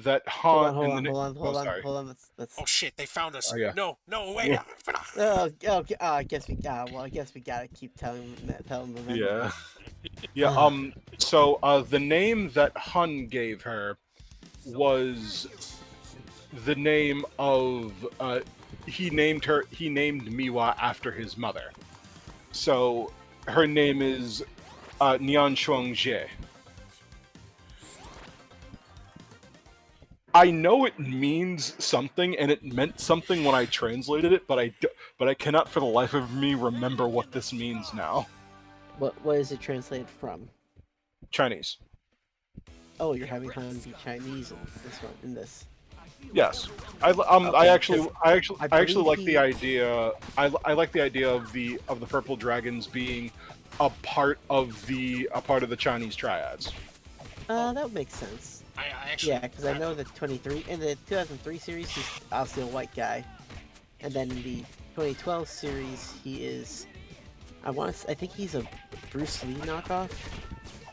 that Hold Han on, in hold the on, name. hold on, Oh, hold on, sorry. hold on. Let's. Oh shit, they found us. Oh yeah. No, no, wait. Yeah. Okay. I guess we. Well, I guess we gotta keep telling them then. Yeah. Yeah. So, the name that Hun gave her was the name of. He named Miwa after his mother. So her name is Nian Shuangjie. I know it means something, and it meant something when I translated it, but I cannot for the life of me remember what this means now. What is it translated from? Chinese. Oh, you're having Han be Chinese in this one. In this. Yes. Okay, because I I actually believe like the he. idea. I like the idea of the purple dragons being a part of the Chinese triads. That would make sense. I actually Yeah, because I know the 23 in the 2003 series he's obviously a white guy, and then in the 2012 series he is. I think he's a Bruce Lee knockoff,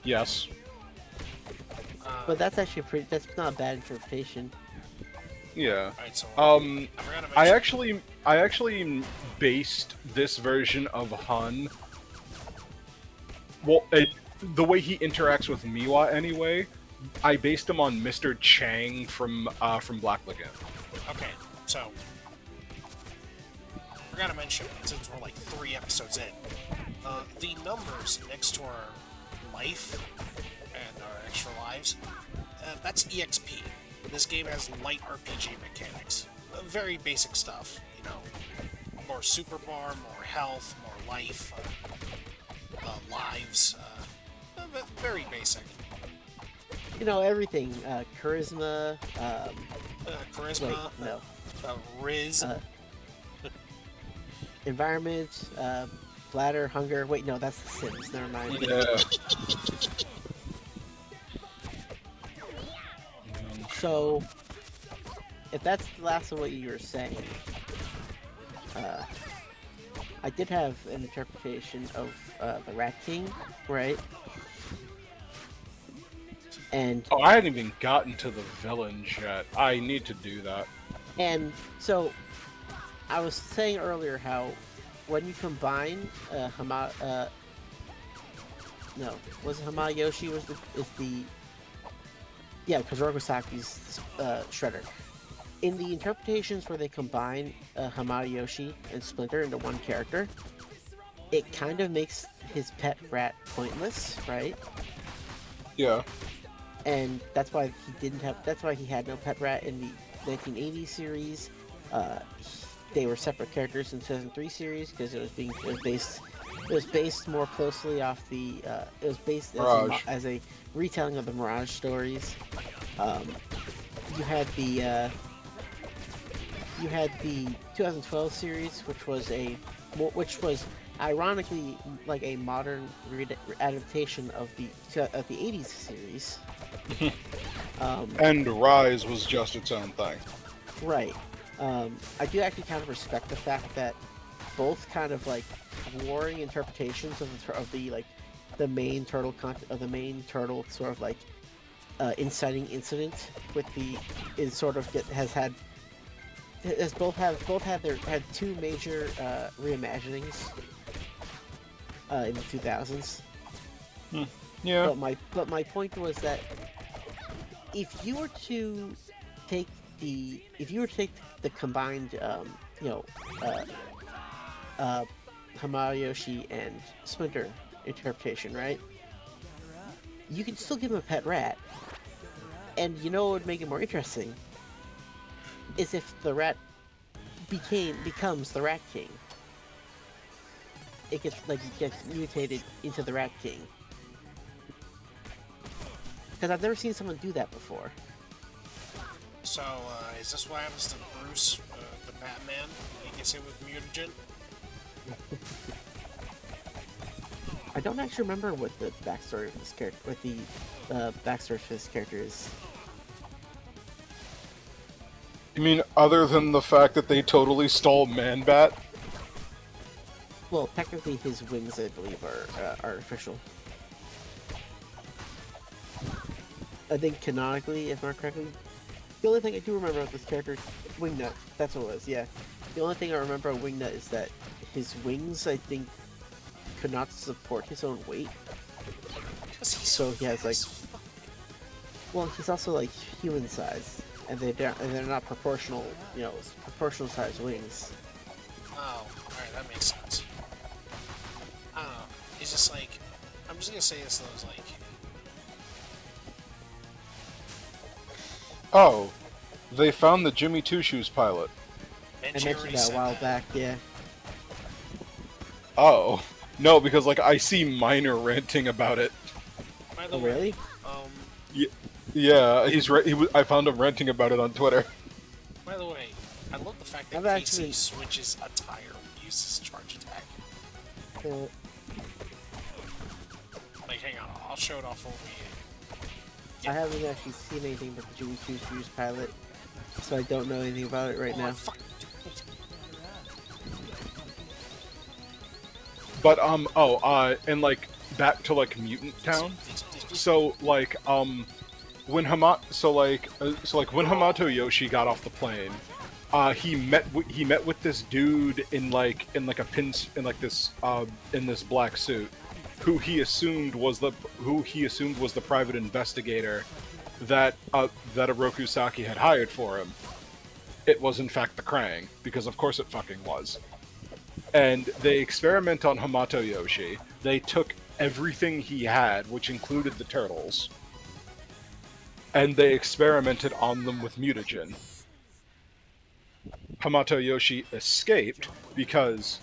Yes. but that's actually pretty. That's not a bad interpretation. Yeah. Alright, so I forgot to I mention. actually based this version of Han. Well, the way he interacts with Miwa anyway. I based him on Mr. Chang from Black Lagoon. Okay, so I forgot to mention, since we're like 3 episodes in, the numbers next to our life and our extra lives, that's EXP. This game has light RPG mechanics. Very basic stuff, you know. More super bar, more health, more life, lives. Very basic. You know everything. Charisma. Charisma, Wait, no. Riz. Environment. Bladder. Hunger. Wait, no, that's the Sims. Never mind. Yeah. So, if that's the last of what you were saying, I did have an interpretation of the Rat King, right? And Oh, I hadn't even gotten to the villains yet. I need to do that. so I was saying earlier how when you combine no, was it Hamayoshi is the yeah, because Rogosaki's Shredder. In the interpretations where they combine Hamayoshi and Splinter into one character, it kind of makes his pet rat pointless, right? Yeah. And that's why he didn't have. That's why he had no pet rat in the 1980 series. They were separate characters in the 2003 series because it was based more closely off the. It was based Mirage. as a retelling of the Mirage stories. You had the 2012 series, which was ironically like a modern adaptation of the 80s series. And Rise was just its own thing. Right. I do actually kind of respect the fact that both kind of like warring interpretations of the like the main turtle sort of like inciting incident with the is sort of both had two major reimaginings in the 2000s. Yeah. But my point was that if you were to take the combined Hamayoshi and Splinter interpretation, right? You can still give him a pet rat, and you know what would make it more interesting is if the rat becomes the Rat King. It gets mutated into the Rat King. Because I've never seen someone do that before. So, is this what happens to Bruce, the Batman? He gets hit with mutagen? I don't actually remember what the backstory of this character, backstory for this character is. You mean other than the fact that they totally stole Man-Bat? Well, technically his wings, I believe, are artificial. I think canonically, if not correctly, The only thing I do remember of this character is Wingnut. That's what it was, yeah. The only thing I remember of Wingnut is that his wings, I think, could not support his own weight. Because he's So he has, fat like- as fuck. Well, he's also like human size, and they're not proportional, proportional size wings. Oh, alright, that makes sense. I don't know. It's just like, I'm just gonna say this though, is like, Oh, they found the Jimmy Two Shoes pilot. I Benji mentioned already that a said while that. back, yeah. Oh, no, because like I see Miner ranting about it. By the Oh, way, really? Yeah, I found him ranting about it on Twitter. by the way, I love the fact that I've Casey actually- switches attire and uses charge attack. Uh, Like, hang on, I'll show it off over you. I haven't actually seen anything but the Jimmy Two Shoes pilot, so I don't know anything about it right Oh, now. fuck. But and like back to like Mutant Town. So like when Hamato Yoshi got off the plane, he met with this dude in this black suit, who he assumed was the private investigator that Oroku Saki had hired for him. It was in fact the Krang, because of course it fucking was. And they experiment on Hamato Yoshi. They took everything he had, which included the turtles, and they experimented on them with mutagen. Hamato Yoshi escaped because,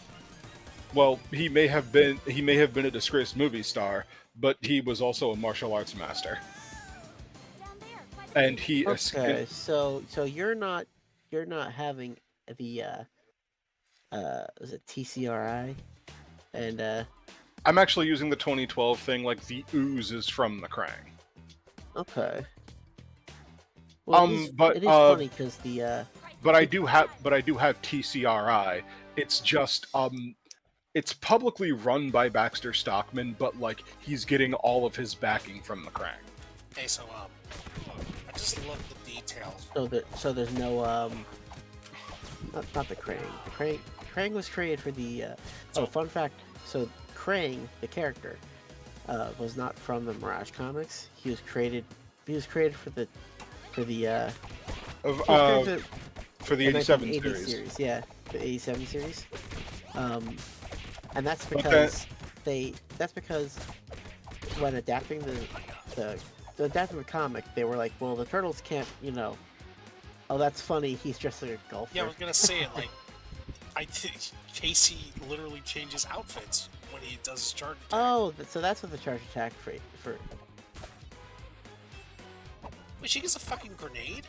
well, he may have been a disgraced movie star, but he was also a martial arts master. And he Okay, escaped. so you're not having the was it TCRI? And I'm actually using the 2012 thing, like the ooze is from the Krang. okay. Well, but, it is funny because the But I do have TCRI. It's just it's publicly run by Baxter Stockman, but like he's getting all of his backing from the Krang. Hey, so, I just love the details. so there's no not the Krang. Krang was created for the fun fact. So Krang, the character, was not from the Mirage comics. He was created for the he was created For the the 87 1980 series. yeah, the 87 series. And that's But because when adapting the comic, they were like, well, the turtles can't, oh, that's funny, he's just like a golfer. Yeah, I was gonna say it, like, I think Casey literally changes outfits when he does his charge attack. Oh, so that's what the charge attack for. Wait, she gets a fucking grenade?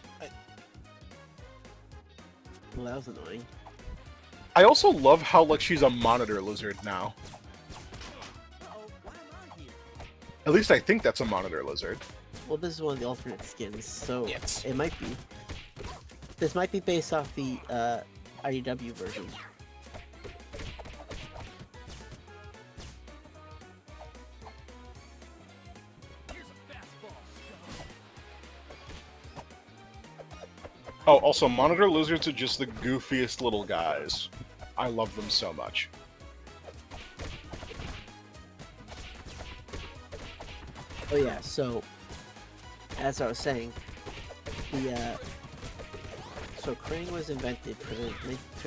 Well, that was annoying. I also love how like she's a monitor lizard now. At least I think that's a monitor lizard. Well, this is one of the alternate skins, so Yes. it might be. This might be based off the IDW version. Oh, also monitor lizards are just the goofiest little guys. I love them so much. Oh yeah, so as I was saying, so Krang was invented for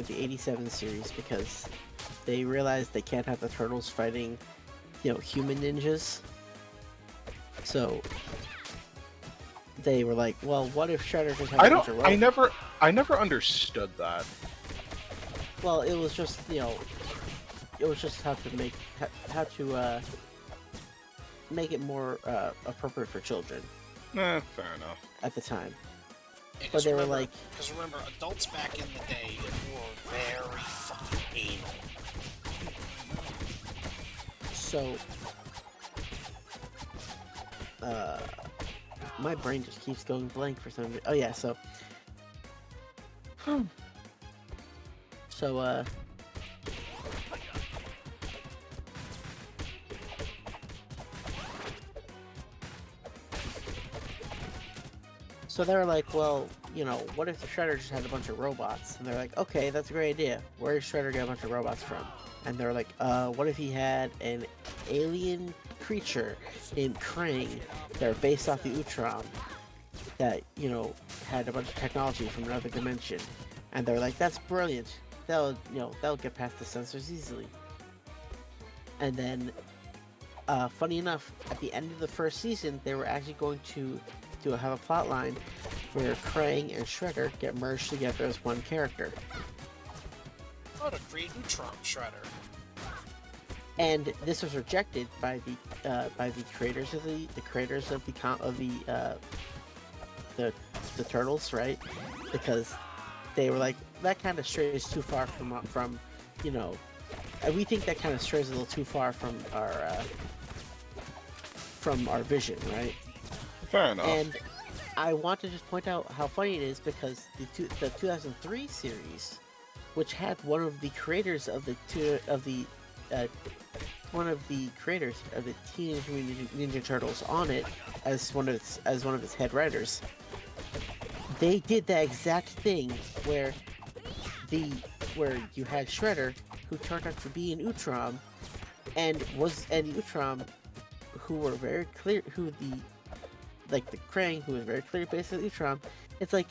the '87 series because they realized they can't have the turtles fighting, human ninjas. So they were like, well, what if Shredder just had a bunch of robots? I never understood that. Well, it was just it was just how to make it more appropriate for children Fair enough. at the time. Yeah, But they were like, because remember, adults back in the day were very fucking anal. so my brain just keeps going blank for some reason. Oh yeah, so So they're like, well, what if the Shredder just had a bunch of robots? And they're like, okay, that's a great idea. Where does Shredder get a bunch of robots from? And they're like, what if he had an alien creature named Krang that are based off the Utrom that, had a bunch of technology from another dimension? And they're like, that's brilliant. That'll get past the censors easily. And then, funny enough, at the end of the first season, they were actually going to have a plot line where Krang and Shredder get merged together as one character. Oh, to create Neutron Shredder. And this was rejected by the creators of the Turtles, right? Because they were like, that kind of strays too far from we think that kind of strays a little too far from our vision, right? Fair enough. And I want to just point out how funny it is because the 2003 series, which had one of the creators of the Teenage Mutant Ninja Turtles on it as one of its head writers, they did that exact thing where you had Shredder, who turned out to be an Utrom, and Utrom, who were very clear, the Krang, who was very clear based on Utrom. It's like,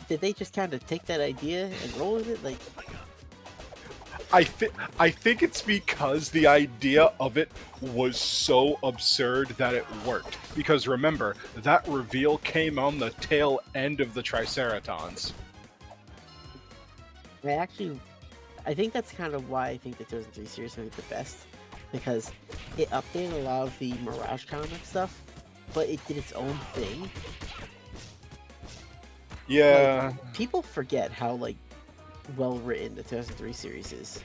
did they just kind of take that idea and roll with it? Like, I think it's because the idea of it was so absurd that it worked. Because remember, that reveal came on the tail end of the Triceratons. I think that's kind of why I think the 2003 series made it the best. Because it updated a lot of the Mirage comic stuff, but it did its own thing. Yeah. People forget how, well written the 2003 series is.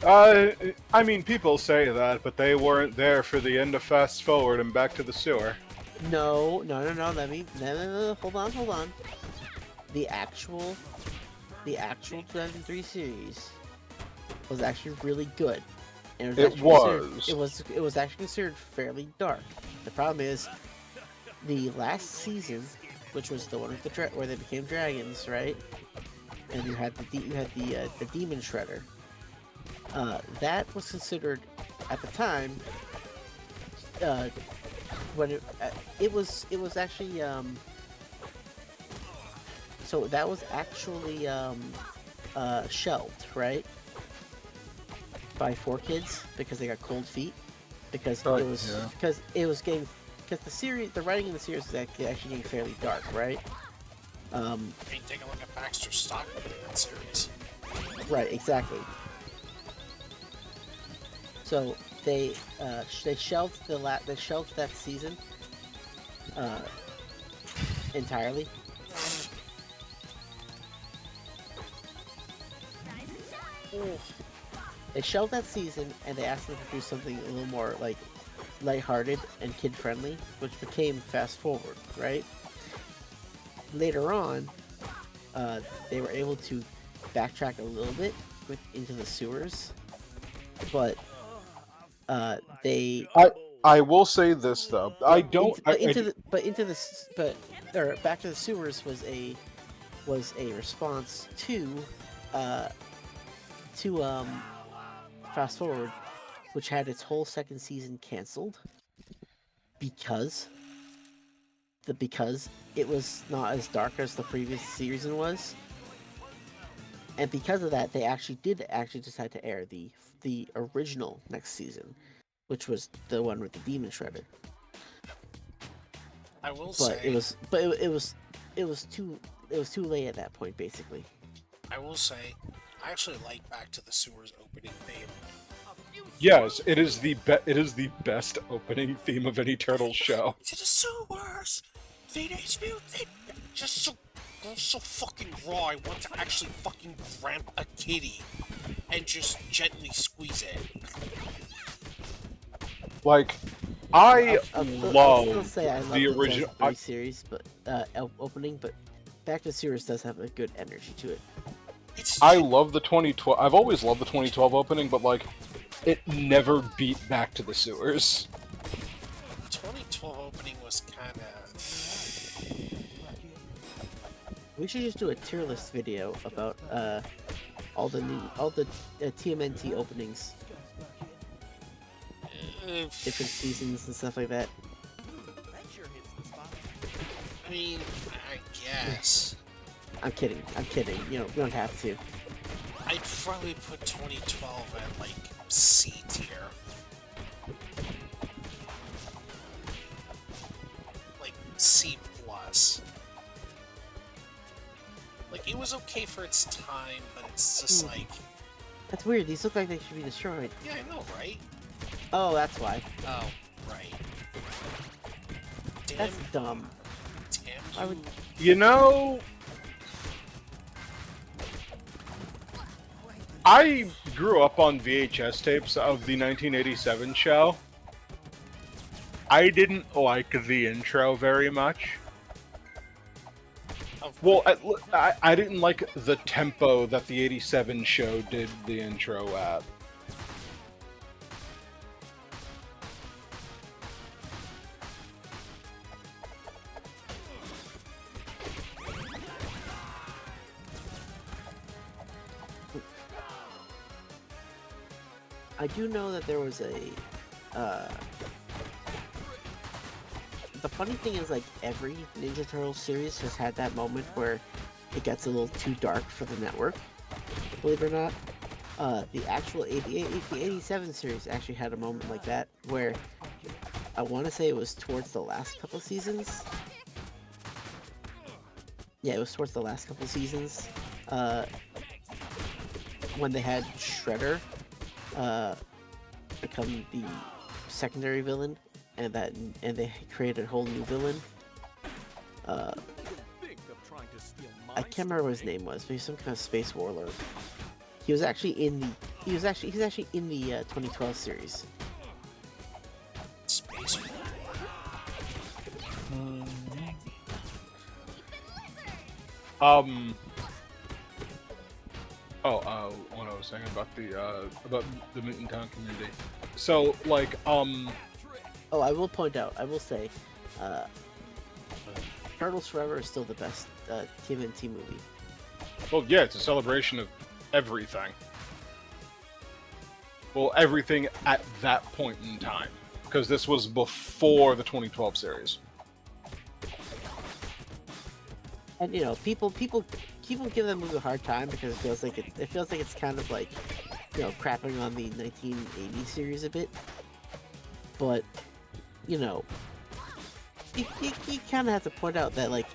I mean, people say that, but they weren't there for the end of Fast Forward and Back to the Sewer. No. No. Hold on. The actual 2003 series was actually really good. And it was actually considered fairly dark. The problem is, the last season, which was the one with where they became dragons, right? And you had the demon Shredder. That was considered at the time when it was actually so that was actually shelved, right? By 4Kids because they got cold feet because the writing in the series was actually getting fairly dark, right? Hey, take a look at Baxter's stock in that series. Right, exactly. So they shelved that season entirely. They shelved that season and they asked them to do something a little more lighthearted and kid-friendly, which became Fast Forward, right? Later on, they were able to backtrack a little bit into the sewers, but I will say this though. Back to the Sewers was a response to Fast Forward, which had its whole second season canceled because it was not as dark as the previous season was, and because of that, they actually decide to air the original next season, which was the one with the Demon Shredder. I will say, it was too late at that point, basically. I will say, I actually like Back to the Sewers opening theme. Yes, it is the best opening theme of any Turtles show. To the sewers, Teenage Mutant, just so fucking raw. I want to actually fucking grab a kitty and just gently squeeze it. I love the original series, but opening, but Back to the Sewers does have a good energy to it. I love the 2012. I've always loved the 2012 opening, but it never beat Back to the Sewers. The 2012 opening was kind of We should just do a tier list video about all the TMNT openings, different seasons and stuff like that. I mean, I guess. I'm kidding. You know, we don't have to. I'd probably put 2012 at, like, C tier. Like, C+. Like, it was okay for its time, but it's just like... That's weird. These look like they should be destroyed. Yeah, I know, right? Oh, that's why. Oh, right. Damn, That's dumb. damn I would. You know, I grew up on VHS tapes of the 1987 show. I didn't like the intro very much. Well, I didn't like the tempo that the 87 show did the intro at. I do know that there was a. The funny thing is, like, every Ninja Turtles series has had that moment where it gets a little too dark for the network. Believe it or not, the actual the 87 series actually had a moment like that where I want to say it was towards the last couple seasons. Yeah, it was towards the last couple seasons. When they had Shredder become the secondary villain, and they created a whole new villain. I can't remember what his name was, but he's some kind of space warlord. He's actually in the 2012 series. Space. What I was saying about the Mutant Town community. So, like, Oh, I will point out, I will say, Turtles Forever is still the best TMNT movie. well, yeah, it's a celebration of everything. Well, everything at that point in time, because this was before the 2012 series. And you know, people give that movie a hard time because it feels like it's kind of like, you know, crapping on the 1980 series a bit. But you know, you kind of have to point out that, like,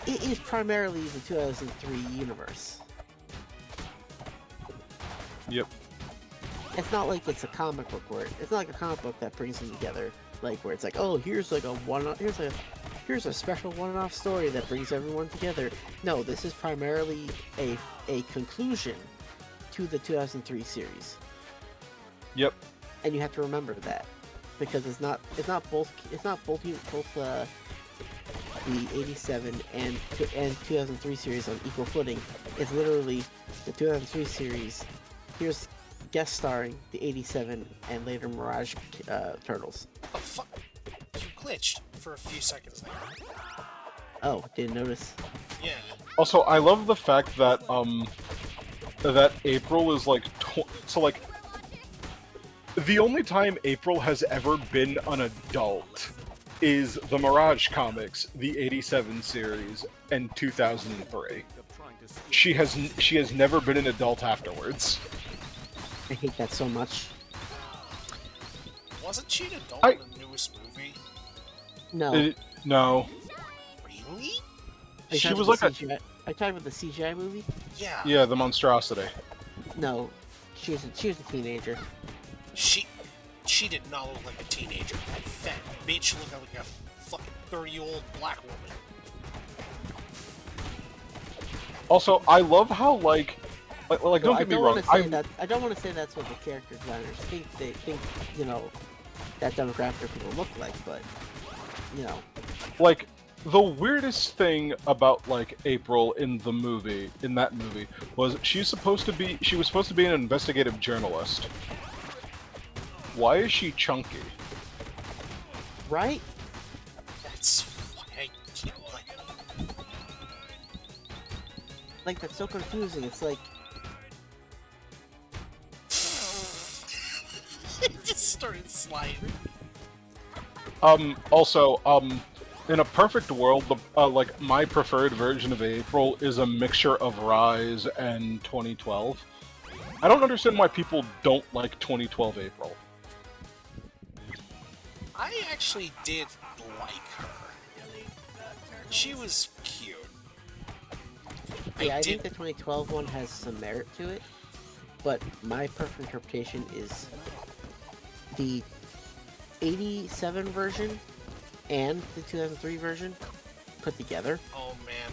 it is primarily the 2003 universe. Yep. It's not like it's a comic book it's not like a comic book that brings them together, like where it's like, oh, here's a special one-off story that brings everyone together. No, this is primarily a conclusion to the 2003 series. Yep. And you have to remember that, because it's not both the 87 and 2003 series on equal footing. It's literally the 2003 series. Here's guest starring the 87 and later Mirage Turtles. Oh, fuck. You glitched for a few seconds there. Oh, didn't notice. Yeah. Also, I love the fact that that April is like so like the only time April has ever been an adult is the Mirage comics, the 87 series, and 2003. She has never been an adult afterwards. I hate that so much. Wasn't she an adult in the newest movie? No. No. Really? She was like Are you talking about the CGI movie? Yeah. Yeah, the monstrosity. No, she was a teenager. She did not look like a teenager. That fat bitch looked like a fucking 30-year-old black woman. Also, I love how like don't get me wrong. I don't want to say that's what the character designers think. They think, you know, that demographic of people look like, but you know, like the weirdest thing about like April in that movie was she was supposed to be an investigative journalist. Why is she chunky? right? That's why I can't like. like that's so confusing. It's like It just started sliding. Also, in a perfect world, like my preferred version of April is a mixture of Rise and 2012. I don't understand why people don't like 2012 April. I actually did like her. She was cute. yeah, I think the 2012 one has some merit to it, but my perfect interpretation is the 87 version and the 2003 version put together. Oh man,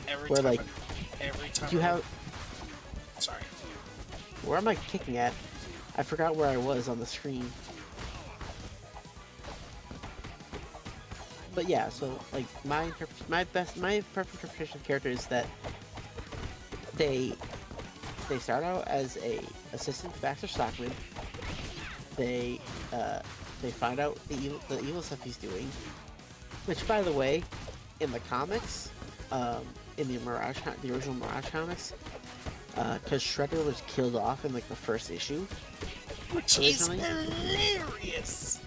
every Where, time. like, every time. You have Sorry. where am I kicking at? I forgot where I was on the screen. But yeah, so like my perfect interpretation of character is that they start out as a assistant to Baxter Stockman. They find out the evil stuff he's doing, which by the way, in the comics, in the original Mirage comics, because Shredder was killed off in like the first issue, Which originally. is hilarious.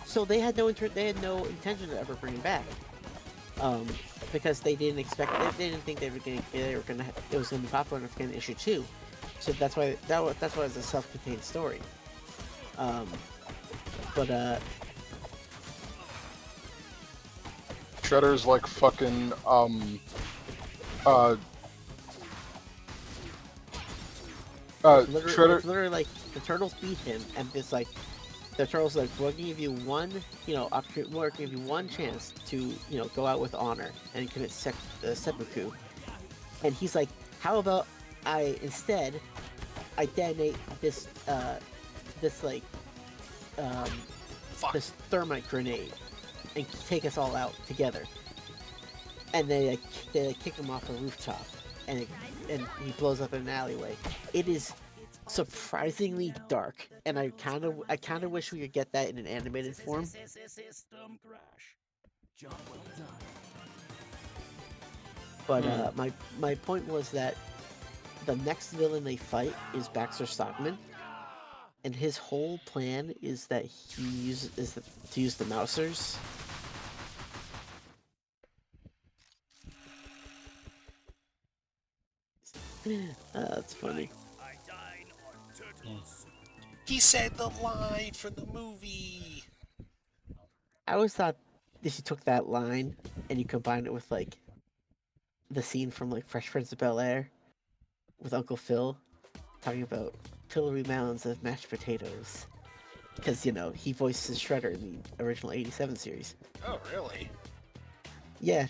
So they had no intention of ever bringing back, because they didn't expect they didn't think it was gonna be popular enough to get an issue 2. So that's why that's why it's a self-contained story. But Shredder's like fucking it's literally like the turtles beat him, and it's like the turtles like, we're gonna give you one, opportunity, we're gonna give you one chance to, go out with honor and commit seppuku. And he's like, how about I detonate this like Fuck. this thermite grenade and take us all out together. And they kick him off a rooftop, and he blows up in an alleyway. It is surprisingly dark, and I kind of wish we could get that in an animated form. But my point was that the next villain they fight is Baxter Stockman, and his whole plan is that to use the Mousers. That's funny. He said the line from the movie. I always thought if you took that line and you combined it with like the scene from like Fresh Prince of Bel-Air with Uncle Phil talking about pillowy mounds of mashed potatoes, because he voices Shredder in the original '87 series. Oh, really? Yeah,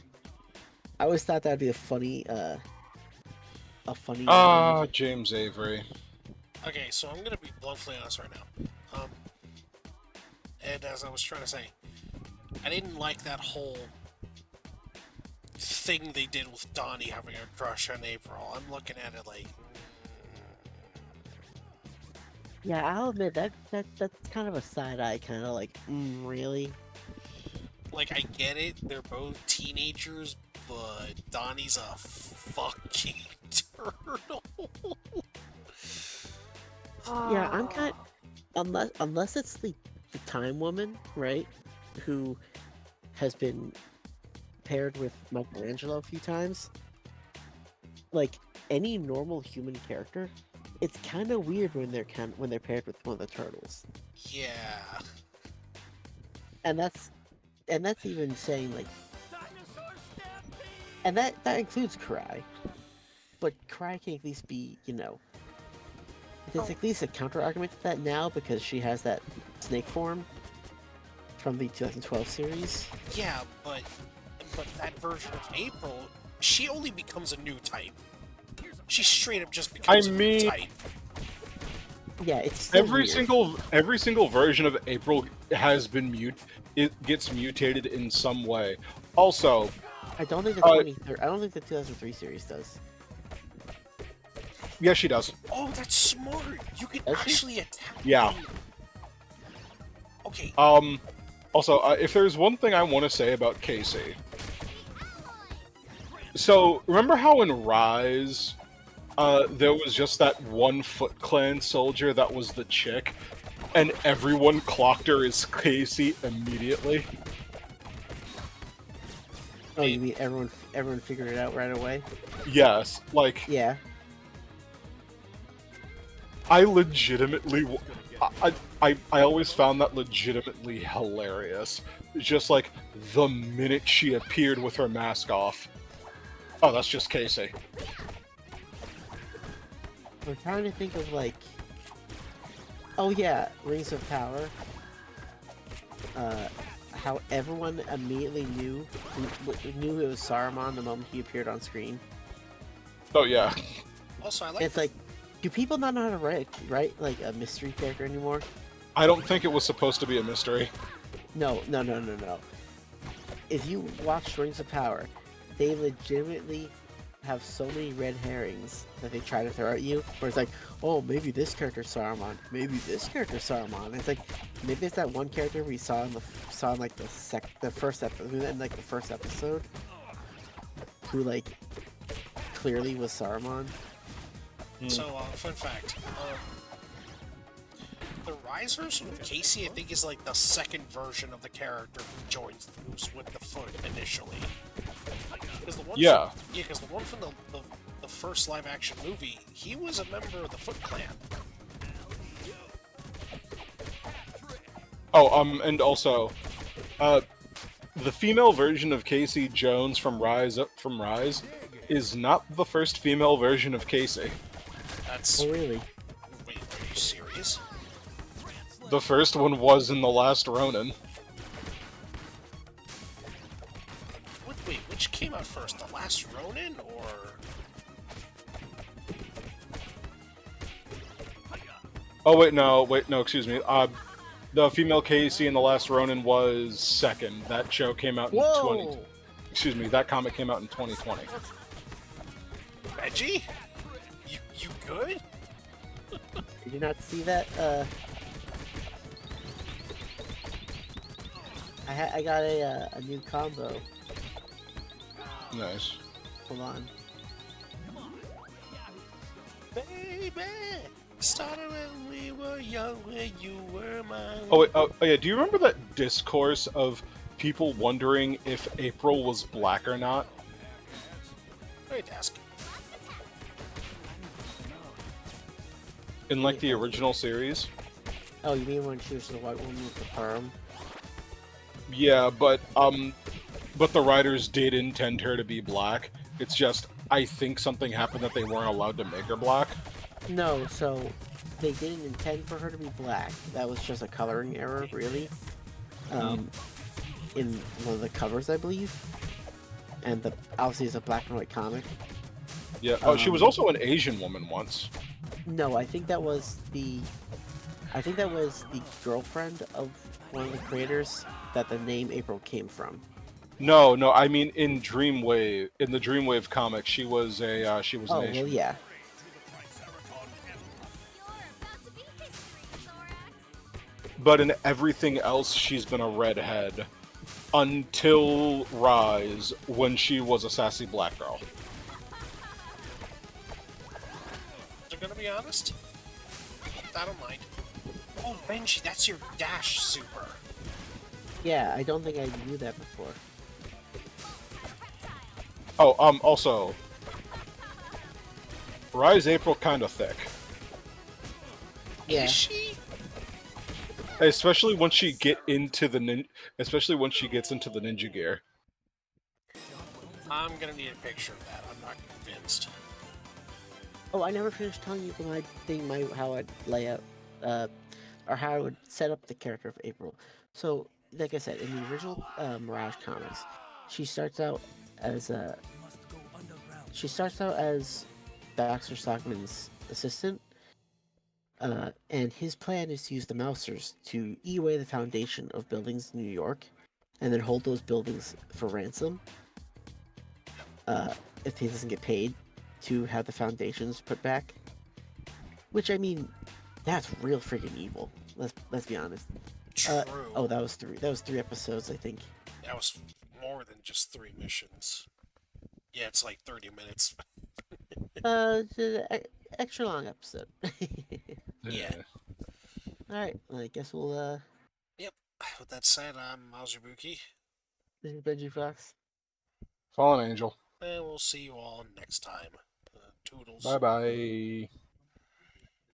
I always thought that'd be a funny. James Avery. Okay, so I'm gonna be bluntly honest right now. And as I was trying to say, I didn't like that whole thing they did with Donnie having a crush on April. I'm looking at it like, Yeah, I'll admit that's kind of a side eye, kind of like, really? like I get it. They're both teenagers, but Donnie's a fucking turtle. Yeah, I'm kind unless it's the Time Woman, right? Who has been paired with Michelangelo a few times. Like any normal human character, it's kind of weird when they're paired with one of the turtles. Yeah. And that's even saying like, and that includes Cry, but Cry can at least be, there's at least a counter argument to that now because she has that snake form from the 2012 series. Yeah, but that version of April, she only becomes a new type. She straight up just becomes a new type. Yeah, it's still every single version of April has been it gets mutated in some way. Also, I don't think the 2003 series does. Yeah, she does. Oh, that's smart. You can actually attack. Yeah. Okay. Also, if there's one thing I want to say about Casey, So remember how in Rise, there was just that one Foot Clan soldier that was the chick, and everyone clocked her as Casey immediately? Oh, you mean everyone figured it out right away? Yes, like, Yeah. I legitimately, I always found that legitimately hilarious. Just like, the minute she appeared with her mask off. Oh, that's just Casey. I'm trying to think of like. Oh yeah, Rings of Power. How everyone immediately knew it was Saruman the moment he appeared on screen. Oh yeah. Also, I like. It's like, do people not know how to write like a mystery character anymore? I don't think it was supposed to be a mystery. No. If you watch Rings of Power, they legitimately have so many red herrings that they try to throw at you. Where it's like, oh, maybe this character's Saruman, maybe this character's Saruman. It's like, maybe it's that one character we saw in like the first episode, in like the first episode, who like clearly was Saruman. So, fun fact. The Rise version of Casey, I think, is like the second version of the character who joins who's with the Foot initially. Because the one because the one from the first live-action movie, he was a member of the Foot Clan. Oh, and also, the female version of Casey Jones from Rise is not the first female version of Casey. That's... Oh really? Wait, are you serious? The first one was in The Last Ronin. Wait, which came out first? The Last Ronin, or... Oh wait, no, excuse me. The female Casey in The Last Ronin was second. That show came out in Whoa! Excuse me, that comic came out in 2020. Reggie? You good? Did you not see that? I got a new combo. Nice. Hold on. Baby, started when we were young, when you were mine. Oh wait, oh yeah. Do you remember that discourse of people wondering if April was black or not? Great ask. In like the original series? Oh, you mean when she was the white woman with the perm? Yeah, but the writers did intend her to be black. It's just, I think something happened that they weren't allowed to make her black. No, so they didn't intend for her to be black. That was just a coloring error, really. In one of the covers, I believe. And obviously it's a black and white comic. Yeah. Oh, she was also an Asian woman once. No, I think that was the girlfriend of one of the creators that the name April came from. No, I mean in the Dreamwave comic, she was an Asian. Oh, well, yeah. But in everything else, she's been a redhead until Rise, when she was a sassy black girl. I'm gonna be honest. I don't mind. Oh, Benji, that's your dash super. Yeah, I don't think I knew that before. Oh, also, Rise April kind of thick. Yeah. Is she? Especially once she gets into the ninja gear. I'm gonna need a picture of that. I'm not convinced. Oh, I never finished telling you how I'd lay out, or how I would set up the character of April. So, like I said, in the original Mirage comics, she starts out as Baxter Stockman's assistant, and his plan is to use the Mousers to eat away the foundation of buildings in New York, and then hold those buildings for ransom. If he doesn't get paid to have the foundations put back, which I mean, that's real freaking evil. Let's be honest. True. Oh, that was three episodes, I think. That was more than just 3 missions. Yeah, it's like 30 minutes. It's an extra long episode. Yeah. All right, well, I guess we'll. Yep. With that said, I'm Mazubuki, This is Benji Fox. Fallen Angel. and we'll see you all next time. Toodles. Bye bye.